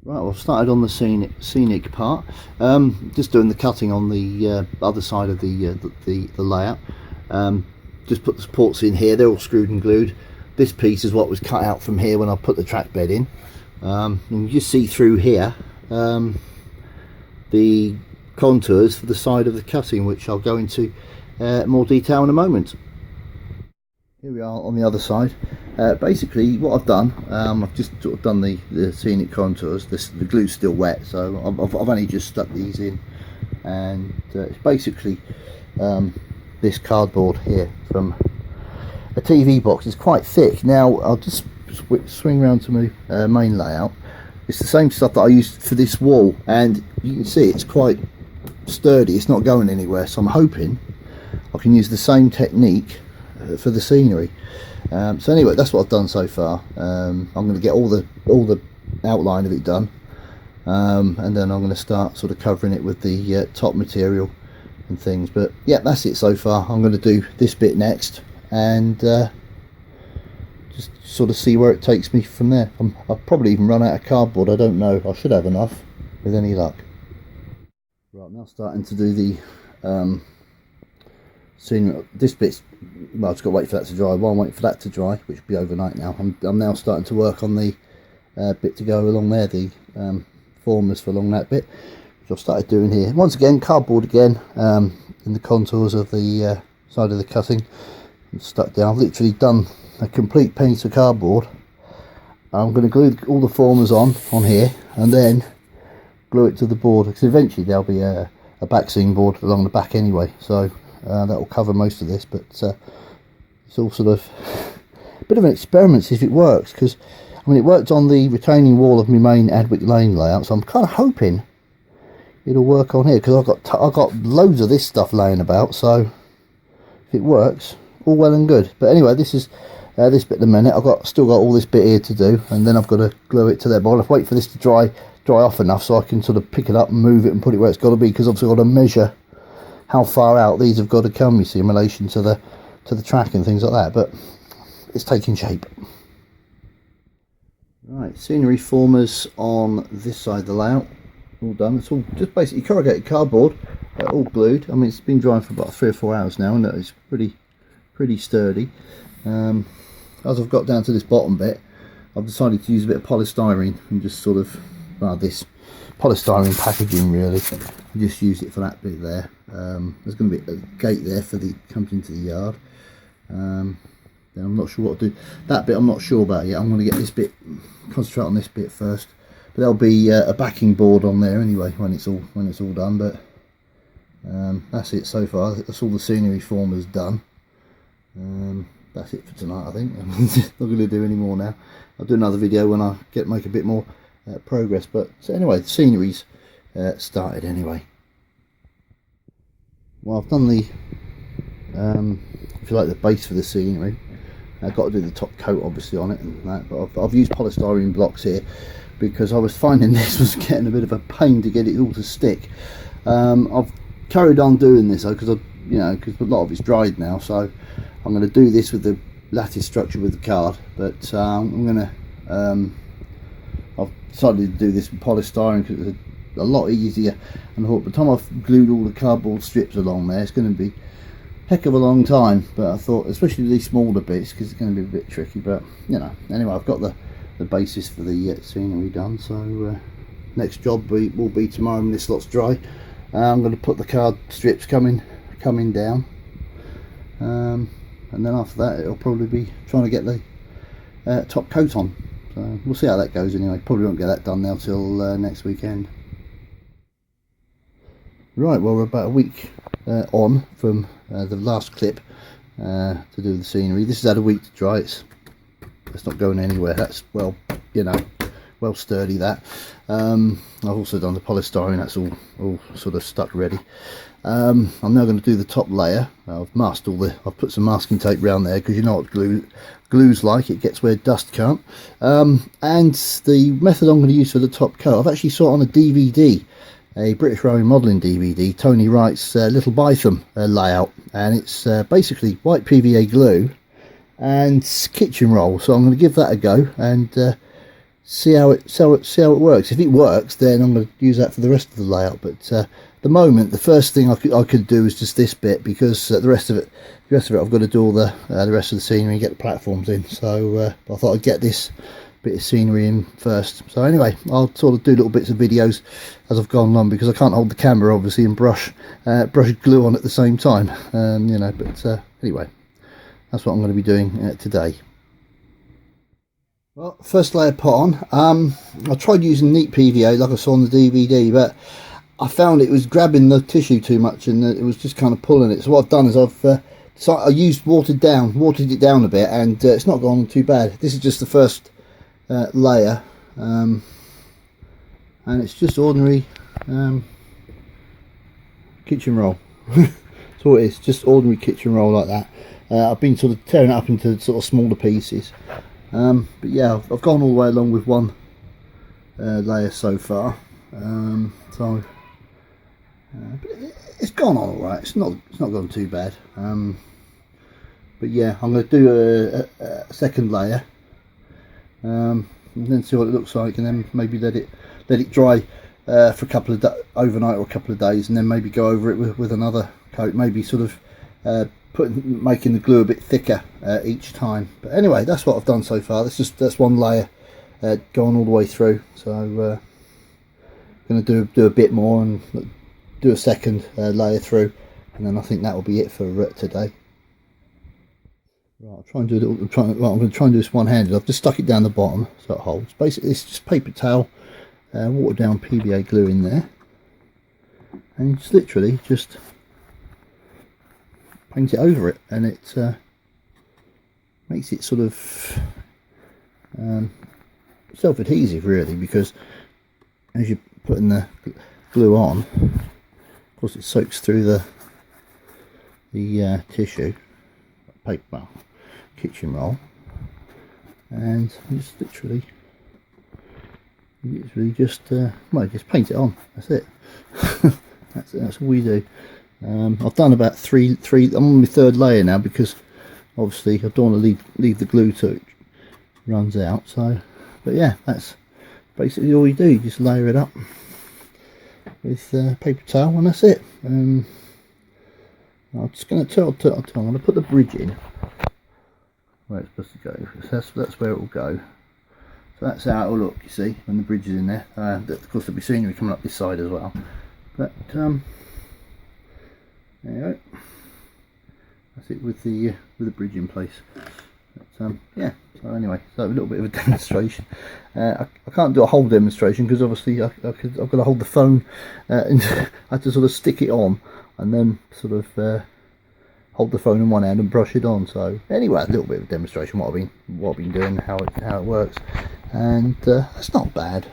Right, well, I've started on the scenic part. Just doing the cutting on the other side of the layout. Just put the supports in here. They're all screwed and glued. This piece is what was cut out from here when I put the track bed in. And you just see through here the contours for the side of the cutting, which I'll go into more detail in a moment. Here we are on the other side. Basically what I've done, I've just sort of done the scenic contours. The glue's still wet, so I've only just stuck these in, and it's basically this cardboard here from a TV box. It's quite thick. Now I'll just swing around to my main layout. It's the same stuff that I used for this wall, and you can see it's quite sturdy. It's not going anywhere, so I'm hoping I can use the same technique for the scenery. So anyway, that's what I've done so far. I'm going to get all the outline of it done, and then I'm going to start sort of covering it with the top material and things. But yeah, that's it so far. I'm going to do this bit next, and just sort of see where it takes me from there. I'll probably even run out of cardboard. I don't know. I should have enough with any luck. Right, now starting to do the scenery. This bit's, well, I've just got to wait for that to dry. While I'm waiting for that to dry, which will be overnight now, I'm now starting to work on the bit to go along there, the formers for along that bit, which I've started doing here. Once again, cardboard again, in the contours of the side of the cutting. I'm stuck down. I've literally done a complete piece of cardboard. I'm going to glue all the formers on here, and then glue it to the board, because eventually there'll be a back seam board along the back anyway, so that will cover most of this. But it's all sort of a bit of an experiment, see if it works, because I mean, it worked on the retaining wall of my main Adwick Lane layout, so I'm kind of hoping it'll work on here, because I've got loads of this stuff laying about. So if it works, all well and good. But anyway, this is this bit at the minute. Still got all this bit here to do, and then I've got to glue it to there. But I'll have to wait for this to dry off enough so I can sort of pick it up and move it and put it where it's got to be, because obviously I've got to measure how far out these have got to come, you see, in relation to the track and things like that. But it's taking shape. Right, scenery formers on this side of the layout, all done. It's all just basically corrugated cardboard, all glued. I mean, it's been drying for about 3 or 4 hours now, and it's pretty sturdy. As I've got down to this bottom bit, I've decided to use a bit of polystyrene and just sort of, well, this polystyrene packaging really, I just use it for that bit there. There's going to be a gate there for the comes into the yard. Then I'm not sure what to do. That bit I'm not sure about yet. I'm going to get this bit, concentrate on this bit first. But there'll be a backing board on there anyway when it's all done. But that's it so far. That's all the scenery formers done. That's it for tonight, I think. I'm not going to do any more now. I'll do another video when I make a bit more progress. But so anyway, the scenery's started anyway. Well, I've done the if you like, the base for the scenery. I've got to do the top coat obviously on it and that, but I've used polystyrene blocks here because I was finding this was getting a bit of a pain to get it all to stick. I've carried on doing this though, because a lot of it's dried now, so I'm going to do this with the lattice structure with the card. But I'm going to I've decided to do this with polystyrene because it's a lot easier, and I thought by the time I've glued all the cardboard strips along there, it's going to be heck of a long time. But I thought, especially these smaller bits, because it's going to be a bit tricky. But anyway, I've got the basis for the scenery done. So next job will be tomorrow when this lot's dry. I'm going to put the card strips coming down, and then after that it'll probably be trying to get the top coat on. So we'll see how that goes anyway. Probably won't get that done now till next weekend. Right, well, we're about a week on from the last clip to do the scenery. This has had a week to dry. It's not going anywhere. That's well sturdy. That I've also done the polystyrene. That's all sort of stuck ready. I'm now going to do the top layer. I've masked I've put some masking tape around there, because you know what glue's like, it gets where dust can't. And the method I'm going to use for the top coat, I've actually saw it on a DVD, a British Rowing Modelling DVD, Tony Wright's Little Bytham layout, and it's basically white PVA glue and kitchen roll. So I'm going to give that a go and see how it works. If it works, then I'm going to use that for the rest of the layout. But the moment, the first thing I could do is just this bit, because the rest of it I've got to do all the rest of the scenery and get the platforms in. So I thought I'd get this bit of scenery in first. So anyway, I'll sort of do little bits of videos as I've gone along, because I can't hold the camera obviously and brush glue on at the same time, you know. But anyway, that's what I'm going to be doing today. Well, first layer put on. I tried using neat PVA like I saw on the DVD, but I found it was grabbing the tissue too much, and it was just kind of pulling it. So what I've done is I used watered it down a bit, and it's not gone too bad. This is just the first layer, and it's just ordinary kitchen roll. That's all it is, just ordinary kitchen roll like that. I've been sort of tearing it up into sort of smaller pieces, but yeah, I've gone all the way along with one layer so far. But it's gone on all right. It's not gone too bad. But yeah, I'm going to do a second layer, and then see what it looks like, and then maybe let it dry for a couple of overnight or a couple of days, and then maybe go over it with another coat. Maybe sort of making the glue a bit thicker each time. But anyway, that's what I've done so far. That's one layer going all the way through. So I'm going to do a bit more and do a second layer through, and then I think that will be it for today. Right, I'll try and do a little. I'm going to try and do this one-handed. I've just stuck it down the bottom so it holds. Basically, it's just paper towel, watered down PVA glue in there, and you just literally just paint it over it, and it makes it sort of self-adhesive really, because as you're putting the glue on, of course it soaks through the tissue, paper, kitchen roll, and you just literally just just paint it on. That's it. that's all we do. I've done about three. I'm on my third layer now, because obviously I don't want to leave the glue till it runs out. So, but yeah, that's basically all you do. You just layer it up with paper towel, and that's it. I'm just going to I'm going to put the bridge in where it's supposed to go. So that's where it will go. So that's how it will look, you see, when the bridge is in there. Of course there'll be scenery coming up this side as well. But there you go. That's it with the bridge in place. But, yeah. So anyway, so a little bit of a demonstration. I can't do a whole demonstration, because obviously I've got to hold the phone and I have to sort of stick it on, and then sort of hold the phone in one hand and brush it on. So anyway, a little bit of a demonstration what I've been doing, how it works, and that's not bad.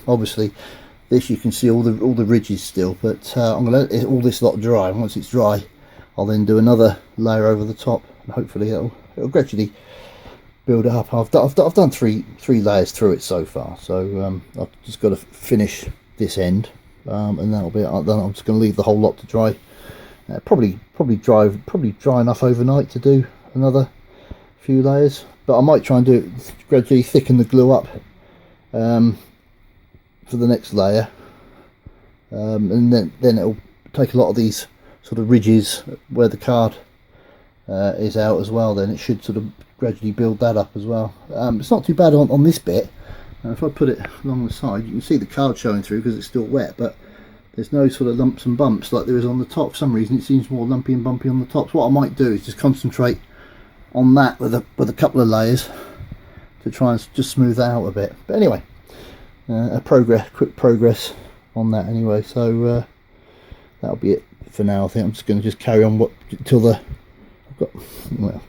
Obviously, this you can see all the ridges still, but I'm going to let all this lot dry. Once it's dry, I'll then do another layer over the top, and hopefully it'll gradually build it up. I've done three layers through it so far, so I've just got to finish this end, and that'll be it. Then I'm just going to leave the whole lot to dry. Probably dry enough overnight to do another few layers, but I might try and do it gradually, thicken the glue up for the next layer, and then it'll take a lot of these sort of ridges where the card is out as well. Then it should sort of gradually build that up as well. It's not too bad on this bit. If I put it along the side, you can see the card showing through because it's still wet, but there's no sort of lumps and bumps like there is on the top. For some reason it seems more lumpy and bumpy on the top. So what I might do is just concentrate on that with a couple of layers to try and just smooth that out a bit. But anyway, quick progress on that anyway. So that'll be it for now. I think I'm just going to just carry on till the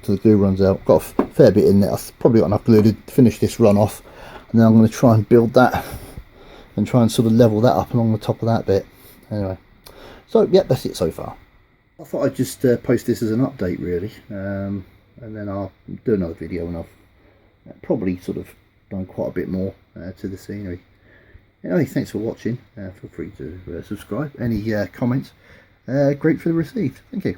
glue runs out. I've got a fair bit in there. I've probably got enough glue to finish this run off, and then I'm going to try and build that and try and sort of level that up along the top of that bit. Anyway, so yeah, that's it so far. I thought I'd just post this as an update really, and then I'll do another video, and I've probably sort of done quite a bit more to the scenery. Anyway, thanks for watching. Feel free to subscribe. Any comments, gratefully received. Thank you.